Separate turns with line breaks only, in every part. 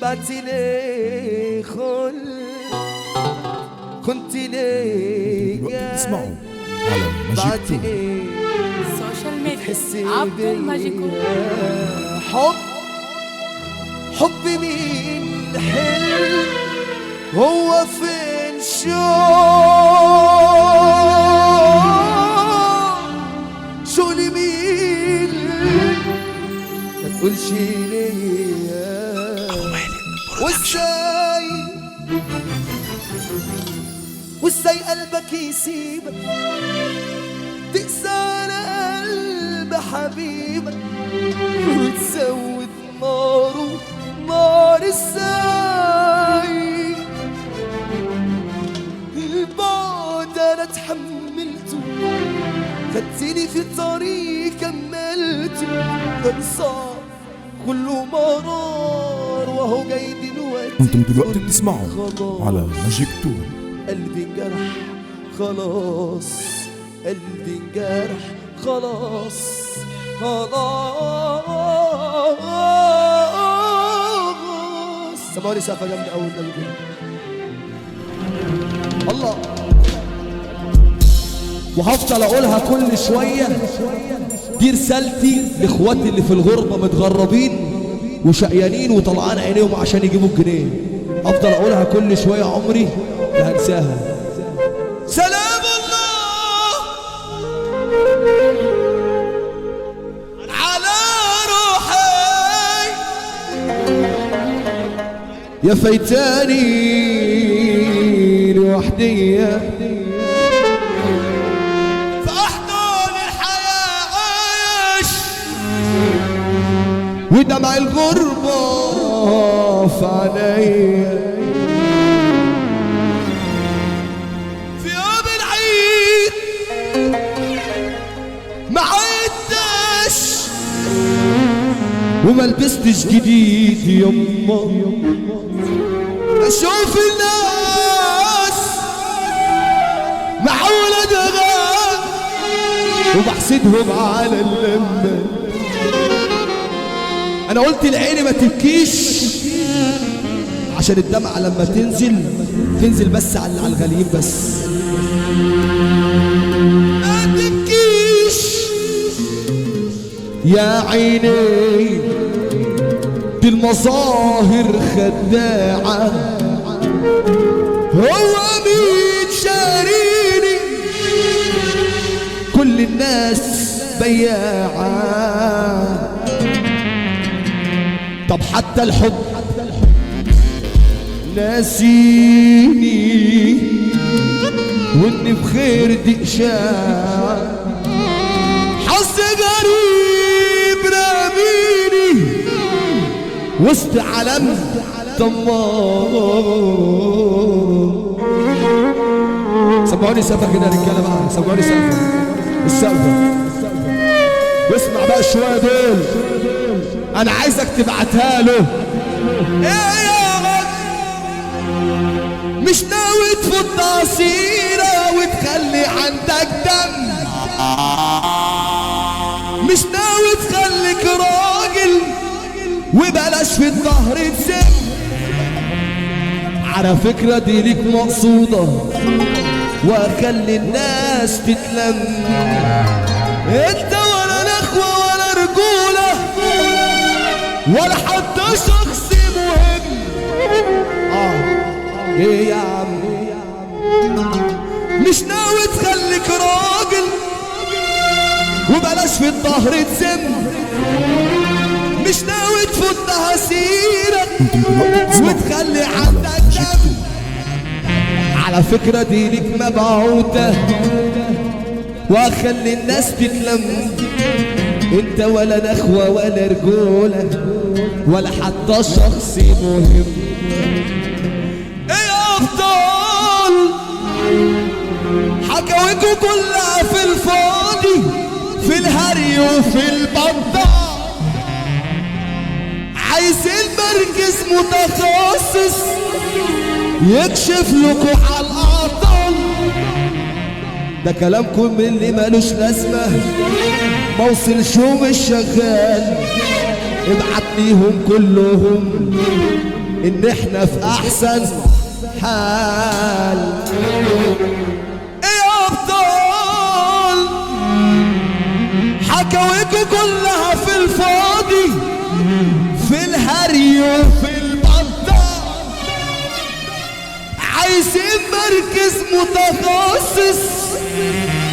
بعتي لي كنت لي
تسمعوا على ماجيك تون.
السوشيال ميديا
تحسي
عبد الماجيك
حبي مين حلم هو فين شو لمين ما تقولش ليا وازاي قلبك يسيبك تقسى على قلب حبيبك وتزود نار ازاي البعد انا اتحملته خدتني في الطريق كملته كان صعب كله مرار وهو جاي دلوقتي
انتم دلوقتي بتسمعوا على ماجيك تون.
قلبي انجرح خلاص قلبي انجرح خلاص سمعوني سقفة جامدة أول قلبي الله. وهفضل أقولها كل شوية، دي رسالتي لإخواتي اللي في الغربة متغربين وشقيانين وطلعان عينيهم عشان يجيبوا الجنيه. أفضل أقولها كل شوية عمري لا هنساها. سلام الله على روحي يا فايتاني لوحدي في أحضان الحياة عايش ودمع الغربة في عينيا في يوم العيد ما عدتش وما لبستش جديد يما اشوف الناس محاولة دغام وبحسدهم على اللمة. انا قلت لعيني ما تبكيش عشان الدمعة لما تنزل بس على الغليل بس. ما تبكيش يا عيني دي المظاهر خداعة هو مين شاريني كل الناس بياعة. طب حتى الحب ناسيني واني بخير دي اشاعة حظ غريب راميني وسط عالم طماع. سمعوني سقفة كده يا رجالة بقى، سمعوني سقفة السقفة واسمع بقى شوية دول انا عايزك تبعتها له. ايه يا غد مش ناوي تفوت عصيرة وتخلي عندك دم مش ناوي تخليك راجل وبلاش في الظهر تسم. على فكرة دي ليك مقصودة وخلي الناس تتلم. انت ولا نخوة ولا رجولة ولا حتى شخص مهم. ايه يا عم مش ناوي تخليك راجل وبلاش في الظهر تسم مش ناوي تفوتها سيرك وتخلي عندك دم. على فكرة دي ليك مبعوثة واخلي الناس تتلم. انت ولا نخوة ولا رجولة ولا حتى شخص مهم. ايه افضل حكاويكوا كلها في الفاضي في الهري وفي البطة. عايزين مركز متخصص يكشف لكوا على الأعطال. ده كلامكم من اللي مالوش لازمة موصلش مش شغال. ابعت ليهم كلهم ان احنا في احسن حال. يا ابطال حكاويكوا كلها في الفاضي، في الهري وفي البطال، عايزين مركز متخصص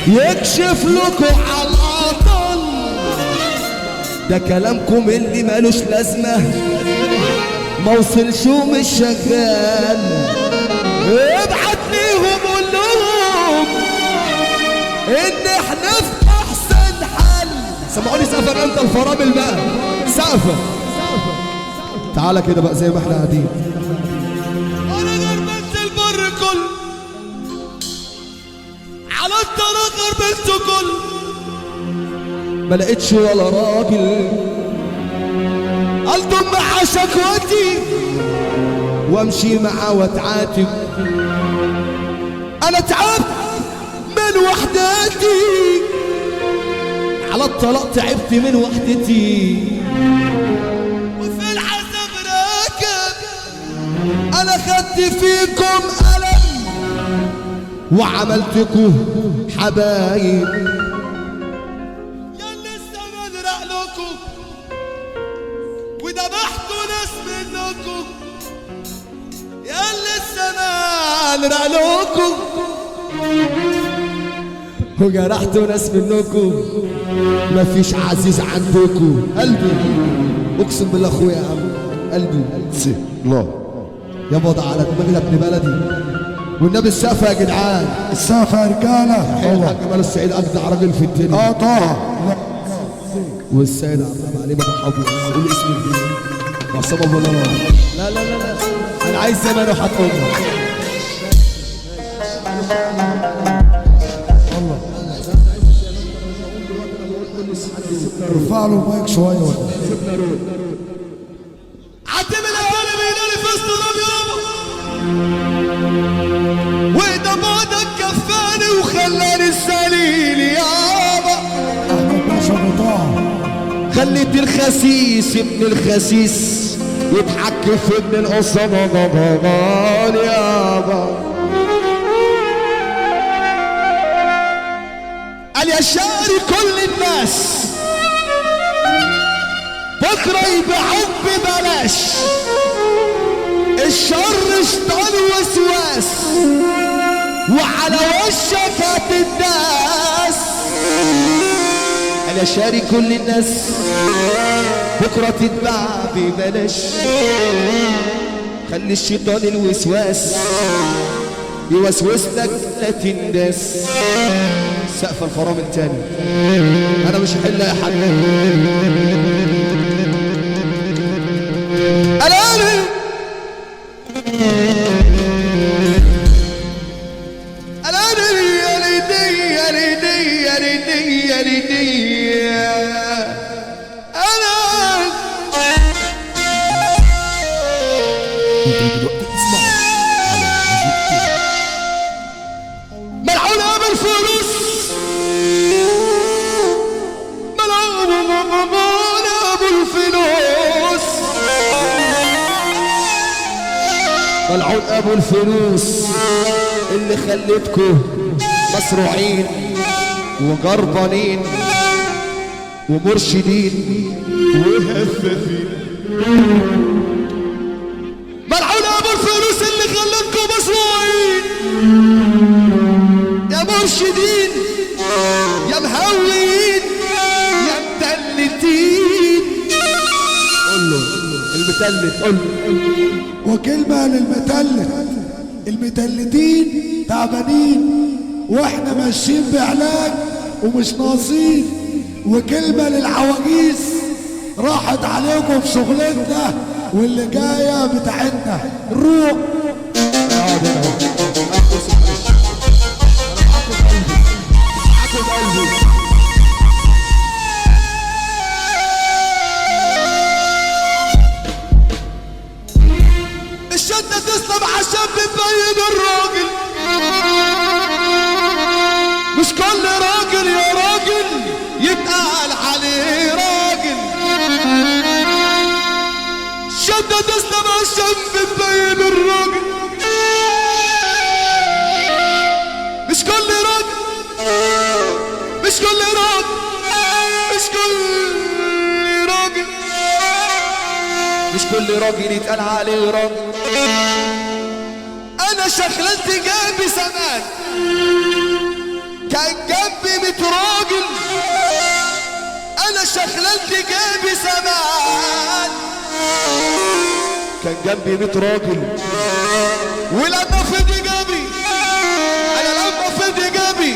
يكشف لكم على العطل. ده كلامكم اللي مالوش لازمة ما وصلش ومش شغال. ابعت ليهم قول لهم ان احنا في احسن حل. سمعوني سقفة انت الفرامل بقى، سقفة تعالى كده بقى زي ما احنا قاعدين. انا غربت البر كل على الطريق، غربت كل ما لقيتش ولا راجل الضم مع شكوتي وامشي معاه واتعاتب. انا تعبت من وحدتي، على الطلاق تعبت من وحدتي، وفي العذاب راكب انا خدت فيكم ألم وعملتكم حبايب. وذبحتوا ناس منكم يا اللي السماء نرقلكم، وجرحتوا ناس منكم مفيش عزيز عندكم. قلبي اقسم بالله اخويا يا عم، قلبي الله يابا ده على دماغي، ده ابن بلدي والنبي. السقف يا جدعان،
السقف يا رجاله.
الحاج جمال السعيد اجدع راجل في الدنيا.
طه
والسيد عبد علي ابو حبيب، قول اسم الدين معصم ابو نور. لا لا لا لا انا عايز زمان وحط امك.
الله ارفع له المايك شويه ولا
عتب الاهالي بينالي في استرام يابا، وده بعدك كفاني وخلاني السليل يابا.
احمد باشا ابو طه
خليت الخسيس ابن الخسيس يتحكم في ابن القصة يابا. قال يا شاري كل الناس بكرة يبيعوك ببلاش، الشر شيطان وسواس وعلى وشك هتداس. انا شاري كل الناس بكره تتباع ببلاش، خلي الشيطان الوسواس يوسوس لك لا تنداس. سقف الفرامل تاني انا مش هحل يا حاج. ملعون ابو الفلوس اللي خليتكم مصروعين وجربانين ومرشدين وهفافين. ملعون ابو الفلوس اللي خليتكم مصروعين يا مرشدين يا مهوين يا متلتين. قول له المتلت، قول له
وكلمة للمتلت، المتلتين تعبانين واحنا ماشيين بعلاج ومش ناقصين. وكلمة للعواجيز راحت عليكم في شغلتنا واللي جاية بتاعتنا. روح
الشدة تسلم عشان بتبين الراجل، مش كل راجل يا راجل يتقال عليه راجل. الشدة تسلم عشان بتبين الراجل، مش كل راجل، مش كل راجل، مش كل راجل، مش كل راجل يتقال عليه راجل. انا شخلت جنبي زمان كان جنبي 100 راجل، انا شخلت جنبي زمان كان جنبي 100 راجل، ولما فضي جنبي انا لما فضي جنبي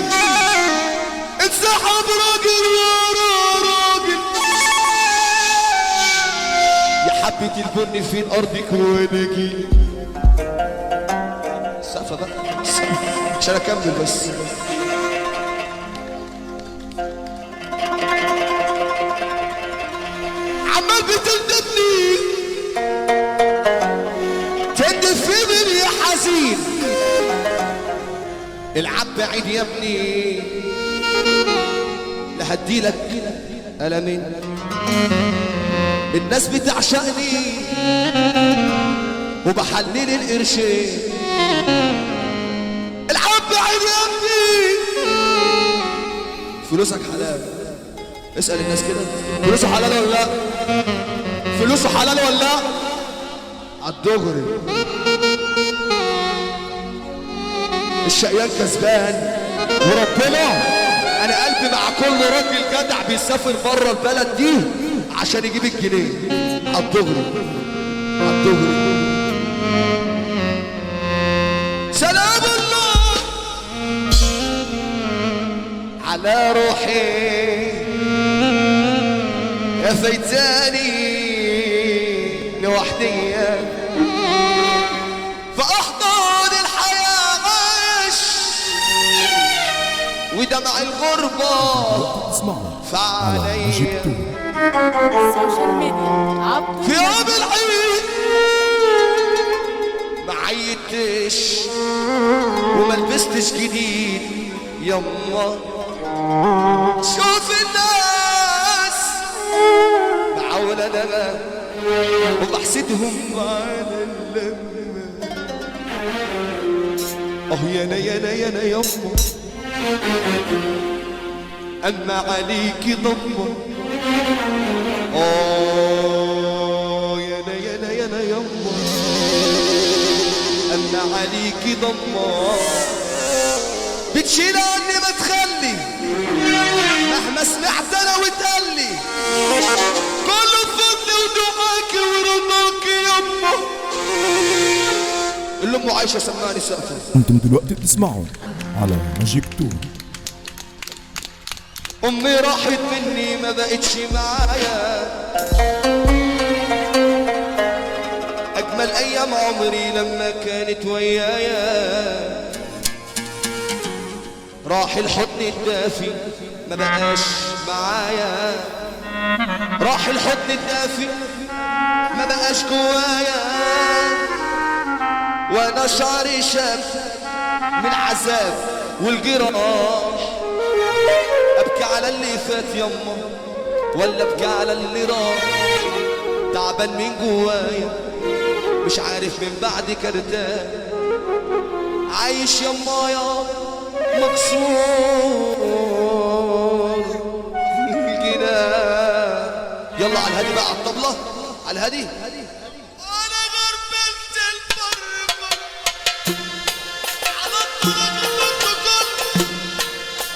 انسحب راجل ورا راجل. يا حبة البن فين ارضك ونجيلي السقفة بقى عشان اكمل بس. عمال بتندبني تندب في من يا حزين، العب بعيد يا ابني لهديلك ألمين. الناس بتعشقني وبحلل القرشين، العب بعيد يا ابني فلوسك حلال. اسأل الناس كده فلوسه حلال ولا لا؟ فلوسه حلال ولا لا؟ عالدغري الشقيان كسبان وربنا. انا قلبي مع كل راجل جدع بيسافر بره البلد دي عشان يجيب الجنيه عالدغري عالدغري. سلام الله على روحي يا فايتاني لوحدي فأحضان الحياة عايش ودمع الغربة فعلي
السوشيال ميديا عبد
في يوم العيد ما عيدتش وما لبستش جديد يما. شوف الناس معول انا وبحسدهم على اللمة. يانا يانا يانا يما اما عليكي ضمة. يانا يانا يانا يما اما عليكي ضمة. بتشيل عني ما تخلي مهما سمعت انا وتقلي كله بفضل ودعاكي ورضاكي يما. اللي امه عايشه سمعني سقفه.
انتم دلوقتي بتسمعوا على ماجيك تون.
امي راحت مني ما بقتش معايا، اجمل ايام عمري لما كانت ويايا. راح الحضن الدافي ما بقاش معايا، راح الحضن الدافي ما بقاش جوايا. وانا شعري شاب من عذاب والجراح، ابكي على اللي فات يما ولا ابكي على اللي راح. تعبان من جوايا مش عارف من بعد كرتان، عايش يما يا مكسور الجنان. يلا على الهادي بقى على الطبلة على الهادي. انا غربلت البر على الطريق كله،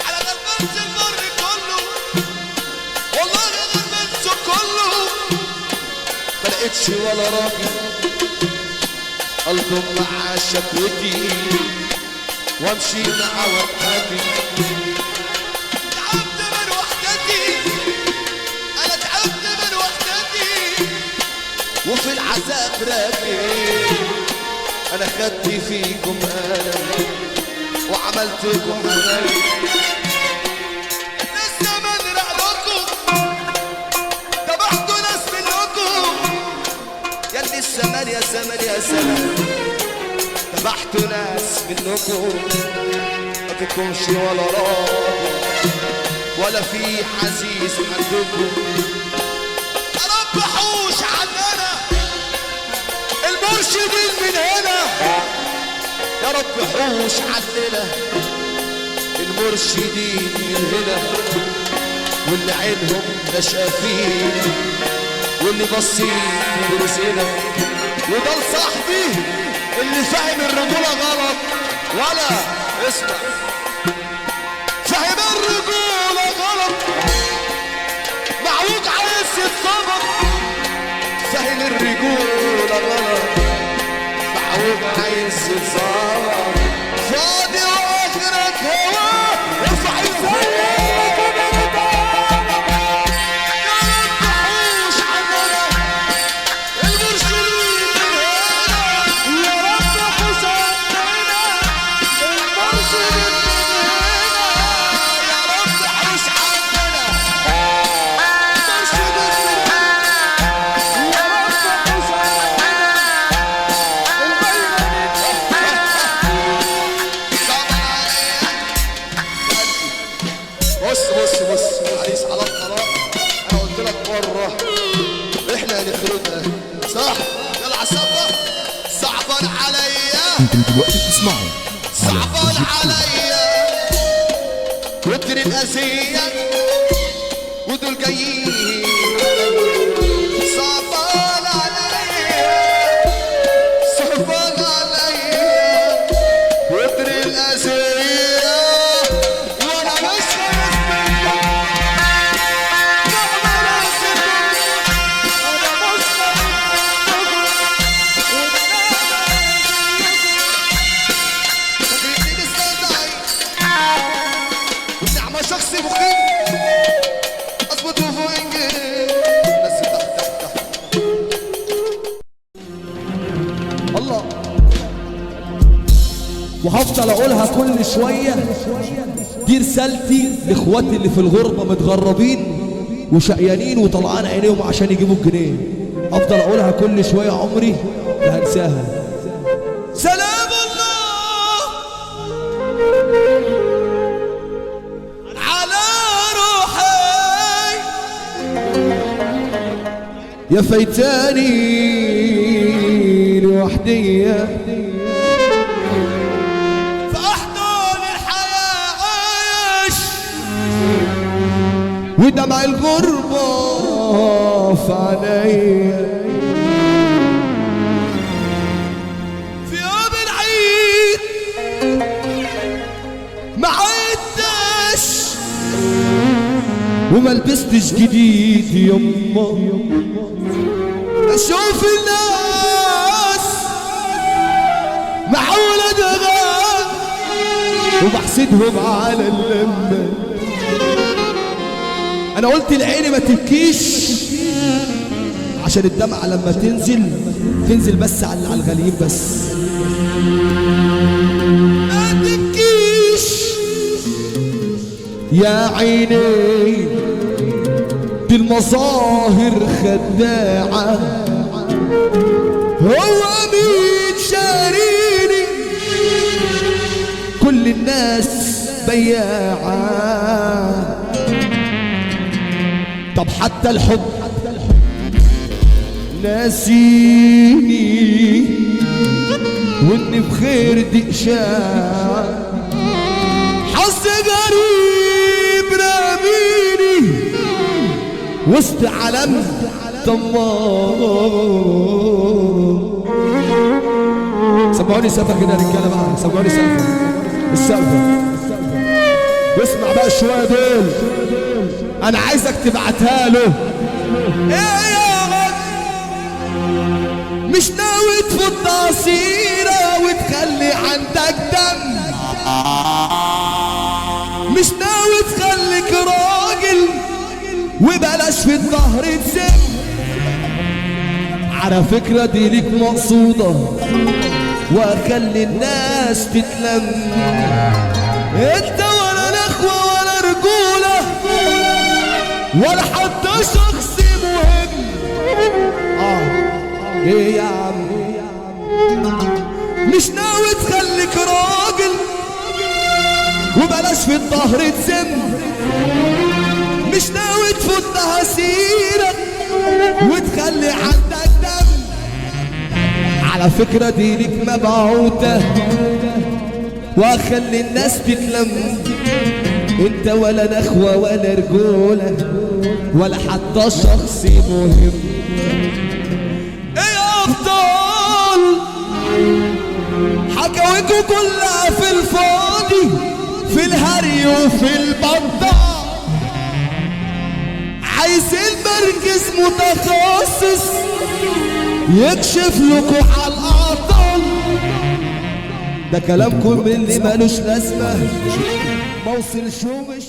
على غربلت البر كله والله غربلته كله. ما لقيتش ولا راجل قلبه مع شكوتي وامشي مع وقتي. تعبت من وحدتي انا تعبت من وحدتي وفي العذاب راكب. انا خدت فيكم انا وعملتكم حنان. لسه بدرع لكم ذبحتوا ناس منكم ياللي الزمان يا زمان يا زمان. ذبحتوا ناس منكم ما فيكمش ولا راجل ولا في عزيز عندكم. يا رب حوش عننا المرشدين من هنا يا رب حوش عننا المرشدين من هنا واللي عينهم لا شافين واللي باصين برزقنا وده لصاحبي اللي فاهم الرجولة غلط ولا اسمع فاهم الرجولة غلط معوج عايز يتصبر فاهم الرجولة غلط معوج عايز يتصبر فاضي واخرك هوا ارفع الزيك
انتم دلوقتي بتسمعوا على
صعبان عليا وكتر الأذية ودول جايين صعبان عليا صعبان عليا وكتر الأذية وانا مش شخصي مخيف اظبط وفوق بس تحت الله وهفضل اقولها كل شويه دي رسالتي لاخواتي اللي في الغربه متغربين وشقيانين وطلعان عينيهم عشان يجيبوا الجنيه افضل اقولها كل شويه عمري لا هنساها سلام الله يا فايتاني لوحدية فأحضن الحياة عايش ودمع الغربة في عينيا في يوم العيد ما عدتش وما لبستش جديد يما اشوف الناس محولة دغام وبحسدهم على اللمة انا قلت لعيني ما تبكيش عشان الدمعة لما تنزل بس على الغاليين بس ما تبكيش يا عيني دي المظاهر خداعة هو مين شاريني كل الناس بياعة طب حتى الحب ناسيني واني بخير دي اشاعة حظ غريب راميني وسط علم طماع سمعوني سقفة كده يا رجاله بقى سمعوني سقفة السقفة واسمع بقى شوية دول انا عايزك تبعتها له ايه يا غد مش ناوي تفض عصيرة وتخلي عندك دم مش ناوي تخليك راجل وبلاش في الظهر تسم على فكرة دي ليك مقصودة وخلي الناس تتلم انت ولا نخوة ولا رجولة ولا حتى شخص مهم ايه يا عم مش ناوي تخليك راجل وبلاش في الظهر تسم مش ناوي تفضها سيرك وتخلي عندك دم على على فكرة دي ليك مبعوتة واخلي الناس تتلم، انت ولا نخوة ولا رجولة ولا حتى شخص مهم. ايه افضل حكاويكوا كلها في الفاضي، في الهري وفي البطة، عايزين مركز متخصص يكشف لكوا على الأعطال. ده كلامكم من اللي مالوش لازمة، موصلش ومش